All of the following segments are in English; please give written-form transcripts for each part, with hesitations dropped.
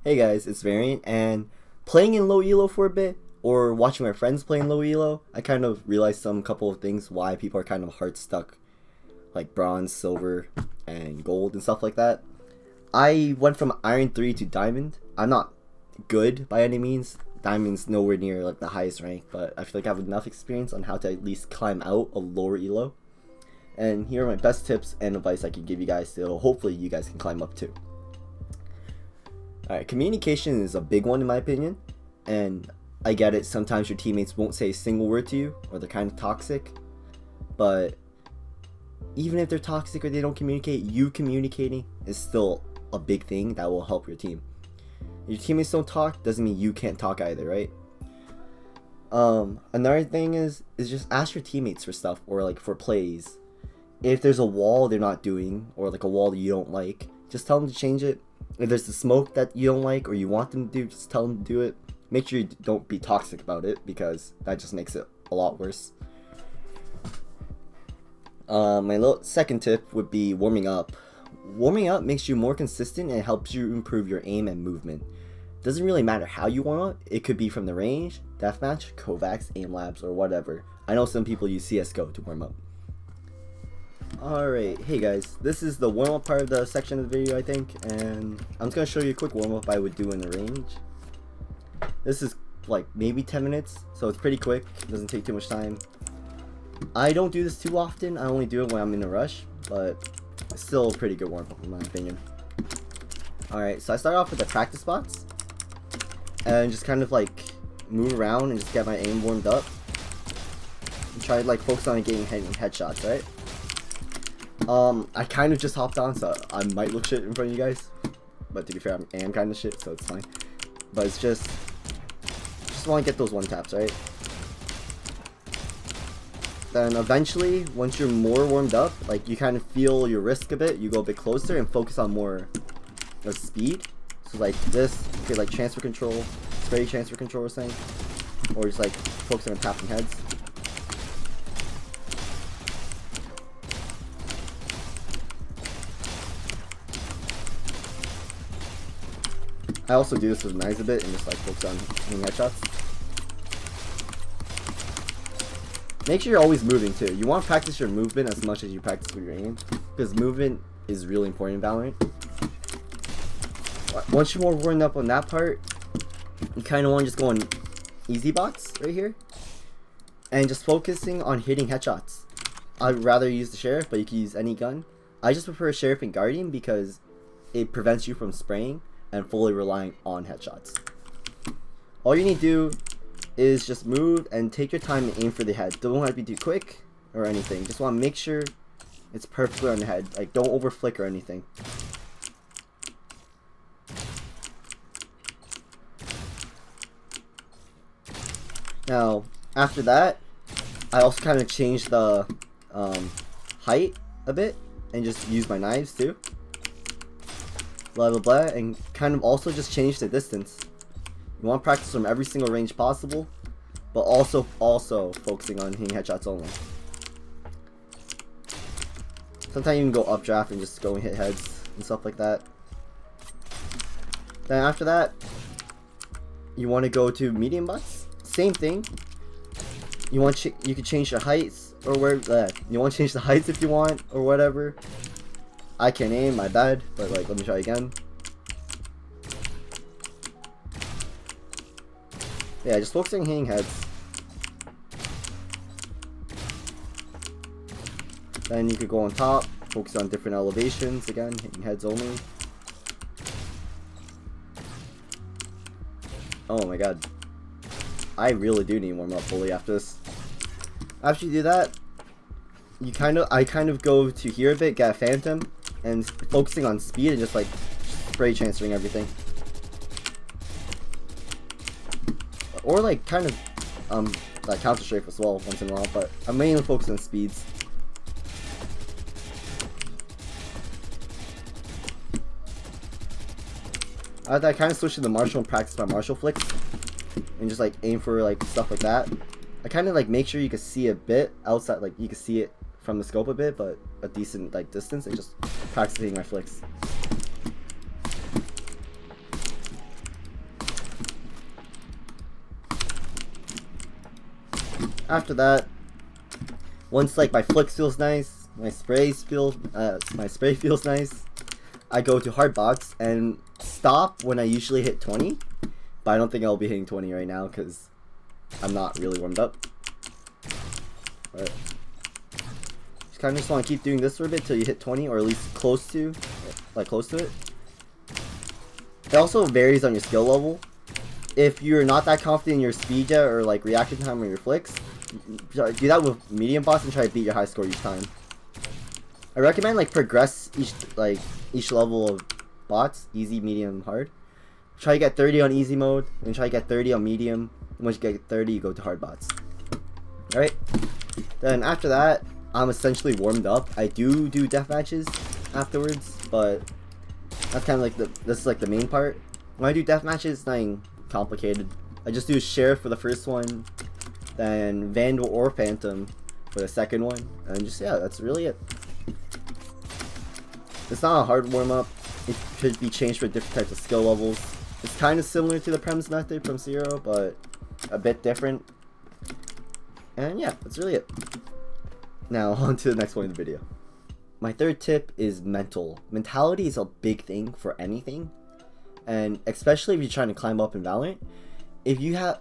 Hey guys, it's Variant, and playing in low elo for a bit, or watching my friends play in low elo, I kind of realized some couple of things why people are kind of hard stuck, like bronze, silver, and gold and stuff like that. I went from Iron 3 to Diamond. I'm not good by any means. Diamond's nowhere near like the highest rank, but I feel like I have enough experience on how to at least climb out a lower elo. And here are my best tips and advice I can give you guys, so hopefully you guys can climb up too. Alright, communication is a big one in my opinion, and I get it, sometimes your teammates won't say a single word to you, or they're kind of toxic, but even if they're toxic or they don't communicate, you communicating is still a big thing that will help your team. If your teammates don't talk, doesn't mean you can't talk either, right? Another thing is just ask your teammates for stuff, or like for plays. If there's a wall they're not doing, or like a wall that you don't like, just tell them to change it. If there's the smoke that you don't like or you want them to do, just tell them to do it. Make sure you don't be toxic about it, because that just makes it a lot worse. My second tip would be warming up. Warming up makes you more consistent and helps you improve your aim and movement. Doesn't really matter how you warm up. It could be from the range, deathmatch, Kovacs, aim labs, or whatever. I know some people use CSGO to warm up. Alright, hey guys, this is the warm-up part of the section of the video, I think, and I'm just going to show you a quick warm-up I would do in the range. This is like maybe 10 minutes, so it's pretty quick, it doesn't take too much time. I don't do this too often, I only do it when I'm in a rush, but it's still a pretty good warm-up in my opinion. Alright, so I start off with the practice spots, and just kind of like move around and just get my aim warmed up. And try to like focus on getting headshots, right? I kind of just hopped on, so I might look shit in front of you guys, but to be fair, I am kind of shit, so it's fine. But it's just want to get those one taps, right? Then eventually, once you're more warmed up, like you kind of feel your risk a bit, you go a bit closer and focus on more speed. So like this, okay, like transfer control, spray transfer control or something, or just like focusing on tapping heads. I also do this with knives a bit and just like focus on hitting headshots. Make sure you're always moving too. You want to practice your movement as much as you practice with your aim, because movement is really important in Valorant. Once you're more warmed up on that part, you kind of want to just go on easy bots right here and just focusing on hitting headshots. I'd rather use the Sheriff, but you can use any gun. I just prefer Sheriff and Guardian because it prevents you from spraying and fully relying on headshots. All you need to do is just move and take your time and aim for the head. Don't have to be too quick or anything. Just want to make sure it's perfectly on the head. Like, don't over flick or anything. Now, after that, I also kind of changed the height a bit and just use my knives too. Blah blah blah, and kind of also just change the distance. You want to practice from every single range possible, but also focusing on hitting headshots only. Sometimes you can go updraft and just go and hit heads and stuff like that. Then after that, you want to go to medium bots. Same thing. You can change the heights or where you want to change the heights if you want or whatever. I can't aim, my bad, but like, let me try again. Yeah, just focusing on hitting heads. Then you could go on top, focus on different elevations, again, hitting heads only. Oh my god. I really do need warm up fully after this. After you do that, I kind of go to here a bit, get a phantom, and focusing on speed and just like spray transferring everything. Or like kind of like counter strafe as well once in a while, but I'm mainly focused on speeds. I kind of switch to the martial and practice my martial flicks and just like aim for like stuff like that. I kind of like make sure you can see a bit outside, like you can see it from the scope a bit, but a decent like distance, and just practicing my flicks. After that, once like my flicks feels nice, my spray feels nice, I go to hard bots and stop when I usually hit 20, but I don't think I'll be hitting 20 right now because I'm not really warmed up. But just kind of just want to keep doing this for a bit till you hit 20, or at least close to it. It also varies on your skill level. If you're not that confident in your speed yet, or like reaction time or your flicks, do that with medium bots and try to beat your high score each time. I recommend like progress each level of bots, easy, medium, hard. Try to get 30 on easy mode, and try to get 30 on medium. And once you get 30, you go to hard bots. Alright. Then after that, I'm essentially warmed up. I do death matches afterwards, but that's kind of like this is like the main part. When I do death matches, it's nothing complicated. I just do sheriff for the first one, then vandal or phantom for the second one, and just yeah, that's really it. It's not a hard warm up. It could be changed for different types of skill levels. It's kind of similar to the prems method from Zero, but a bit different. And yeah, that's really it. Now on to the next point of the video. My third tip is mental. Mentality is a big thing for anything, and especially if you're trying to climb up in Valorant. If you have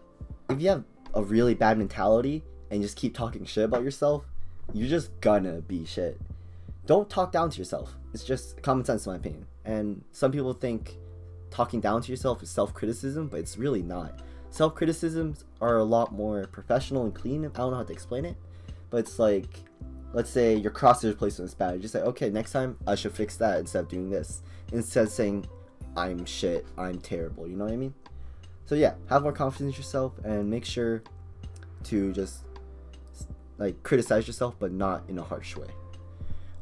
a really bad mentality and just keep talking shit about yourself, you're just gonna be shit. Don't talk down to yourself. It's just common sense in my opinion. And some people think talking down to yourself is self-criticism, but it's really not. Self-criticisms are a lot more professional and clean. I don't know how to explain it, but it's like, let's say your crosshair placement is bad. You just say, okay, next time I should fix that instead of doing this. Instead of saying, I'm shit, I'm terrible, you know what I mean? So yeah, have more confidence in yourself and make sure to just like criticize yourself, but not in a harsh way.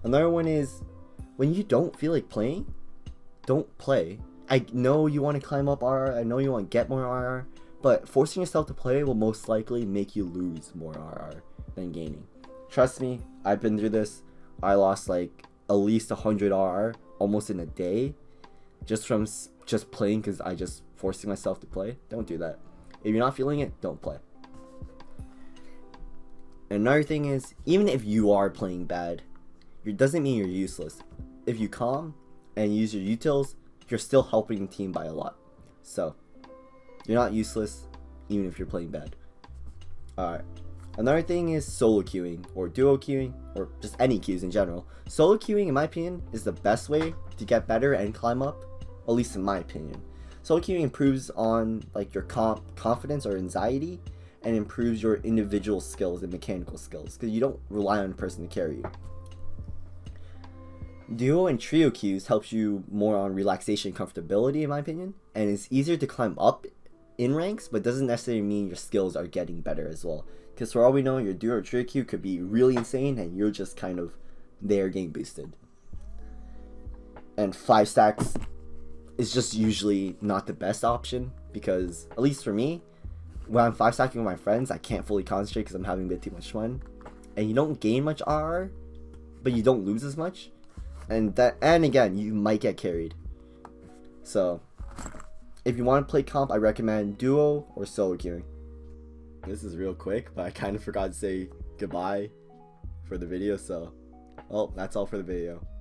Another one is, when you don't feel like playing, don't play. I know you want to climb up RR, I know you want to get more RR, but forcing yourself to play will most likely make you lose more RR than gaining. Trust me, I've been through this. I lost like at least 100 RR almost in a day just from just playing because I just forcing myself to play. Don't do that. If you're not feeling it, don't play. Another thing is, even if you are playing bad, it doesn't mean you're useless. If you calm and use your utils, you're still helping the team by a lot. So, you're not useless even if you're playing bad. Alright. Another thing is solo queuing or duo queuing or just any queues in general. Solo queuing, in my opinion, is the best way to get better and climb up, at least in my opinion. Solo queuing improves on like your confidence or anxiety, and improves your individual skills and mechanical skills because you don't rely on a person to carry you. Duo and trio queues helps you more on relaxation and comfortability, in my opinion, and it's easier to climb up in ranks, but doesn't necessarily mean your skills are getting better as well. Because for all we know, your duo or trio queue could be really insane and you're just kind of there getting boosted. And 5 stacks is just usually not the best option because, at least for me, when I'm 5 stacking with my friends, I can't fully concentrate because I'm having a bit too much fun. And you don't gain much RR, but you don't lose as much. And again, you might get carried. So, if you want to play comp, I recommend duo or solo queuing. This is real quick, but I kind of forgot to say goodbye for the video, so, well, that's all for the video.